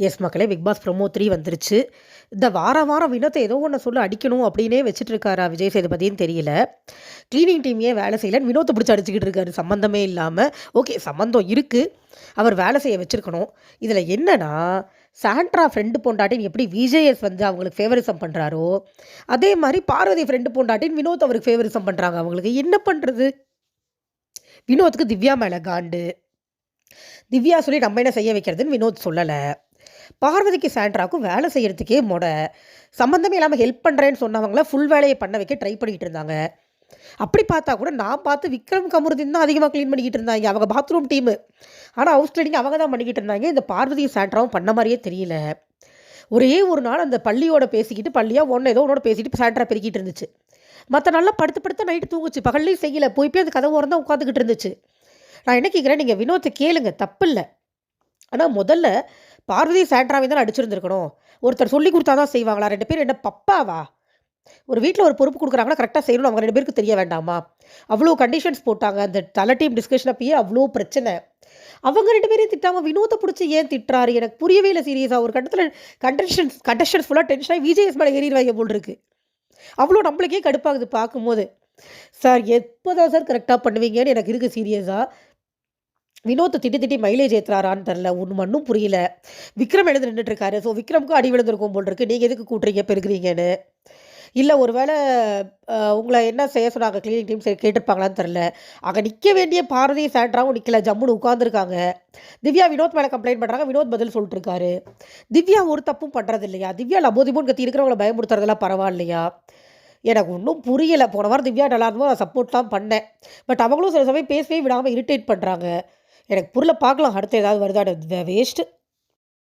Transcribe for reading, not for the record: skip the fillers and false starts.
S மக்களே, big pass promo 3 வந்துருச்சு. இந்த வாரம் வாரம் வினோத்த ஏதோ ஒண்ண சொல்லி அடிக்கணும் அப்டின்னே வச்சுட்டு இருக்காரா விஜய் சேதுபதின்னு தெரியல. கிளீனிங் டீம் ஏன் வேலை செய்யலன்னு வினோத்த பிடிச்சு அடிச்சுக்கிட்டு இருக்காரு சம்மந்தமே இல்லாம. ஓகே, சம்மந்தம் இருக்கு. அவர் வேலை செய்ய வச்சிருக்கணும். இதில என்னன்னா, சாண்ட்ரா ஃப்ரெண்டு பொண்டாட்டின்னு எப்படி விஜேஎஸ் வந்து அவங்களுக்கு ஃபேவரிசம் பண்றாரோ, அதே மாரி பார்வதி ஃப்ரெண்டு பொண்டாட்டின்னு வினோத் அவருக்கு ஃபேவரிசம் பண்றாங்க அவங்களுக்கு. என்ன பண்றது? வினோத்துக்கு திவ்யா மேல காண்டு. திவ்யா சொல்லி நம்ம என்ன செய்ய வைக்கிறதுன்னு வினோத் சொல்லல. பார்வதிக்கு சாண்ட்ராவுக்கும் வேலை செய்யறதுக்கே சம்மந்தமே இல்லாமல் ஹெல்ப் பண்ணுறேன்னு சொன்னவங்கள ஃபுல் வேலையை பண்ண வைக்க ட்ரை பண்ணிக்கிட்டு இருந்தாங்க. அப்படி பார்த்தா கூட நான் பார்த்து விக்ரம் கமருதீன் தான் அதிகமாக க்ளீன் பண்ணிக்கிட்டு இருந்தாங்க. அவங்க பாத்ரூம் டீமு. ஆனால் ஹவுஸ் க்ளீனிங் அவங்க தான் பண்ணிக்கிட்டு இருந்தாங்க. இந்த பார்வதியும் சாண்ட்ராவும் பண்ண மாதிரியே தெரியல. ஒரே ஒரு நாள் அந்த பள்ளியோட பேசிக்கிட்டு பள்ளியாக ஏதோ ஒன்னோட பேசிட்டு சாண்ட்ரா பெருக்கிட்டு இருந்துச்சு. மற்ற நாளில் படுத்து படுத்து நைட்டு தூங்குச்சு. பகல்லையும் செய்யலை. போய் அந்த கதவு ஓரம் தான் உட்காந்துக்கிட்டு இருந்துச்சு. நான் என்ன கேட்குறேன், நீங்கள் வினோத்தை கேளுங்க, தப்பு இல்லை. ஆனால் முதல்ல பார்வதி சாண்ட்ராவை தான் அடிச்சிருந்துருக்கணும். ஒருத்தர் சொல்லி கொடுத்தா தான் செய்வாங்களா? 2 பேர் என்ன பப்பாவா? ஒரு வீட்டில் ஒரு பொறுப்பு கொடுக்குறாங்கன்னா கரெக்டாக செய்யணும். அவங்க 2 பேருக்கு தெரிய வேண்டாமா? அவ்வளோ கண்டிஷன்ஸ் போட்டாங்க. அந்த தலை டீம் டிஸ்கஷன் அப்பயே அவ்வளோ பிரச்சனை. அவங்க 2 பேரையும் திட்டாமல் வினோத்தை பிடிச்சி ஏன் திட்டுறாரு? எனக்கு புரியவே இல்லை சீரியஸாக. ஒரு கட்டத்தில் கண்டஸ்டன்ஸ் ஃபுல்லாக டென்ஷன் ஆகி விஜேஎஸ் மேலே ஏறிடுவாங்க போல் இருக்கு. அவ்வளோ நம்மளுக்கே கடுப்பாகுது பார்க்கும்போது. சார் எப்போதான் சார் கரெக்டாக பண்ணுவீங்கன்னு எனக்கு இருக்குது சீரியஸாக. வினோத்தை திட்டி மைலேஜ் ஏற்றுறாரான்னு தெரில. ஒன்றும் புரியல. விக்ரம் எழுந்து நின்றுட்டுருக்காரு. ஸோ விக்ரமுக்கும் அடி விழுந்திருக்கும் போல் இருக்கு. நீங்கள் எதுக்கு கூட்டுறீங்க பெருக்குறீங்கன்னு. இல்லை ஒரு வேளை உங்களை என்ன செய்ய சொன்னாங்க கிளீனிங் டீம் சரி கேட்டிருப்பாங்களான்னு தெரில. அங்கே நிற்க வேண்டிய பாரதி சாண்ட்ராவும் நிற்கல, ஜம்முன்னு உட்காந்துருக்காங்க. திவ்யா வினோத் மேலே கம்ப்ளைண்ட் பண்ணுறாங்க. வினோத் பதில் சொல்லிட்டுருக்காரு. திவ்யா ஒரு தப்பும் பண்ணுறது இல்லையா? திவ்யா லபோதிபோன்னு கத்தி இருக்கிறவங்கள பயமுறுத்துறதெல்லாம் பரவாயில்லையா? எனக்கு ஒன்றும் புரியலை. போன வாரம் திவ்யா நல்லா இருந்தோம், நான் சப்போர்ட்லாம் பண்ணேன். பட் அவங்களும் சில சமயம் பேசவே விடாமல் இரிட்டேட் பண்ணுறாங்க. எனக்கு புரியல. பார்க்கலாம் அடுத்து ஏதாவது வருதா. வேஸ்ட்டு.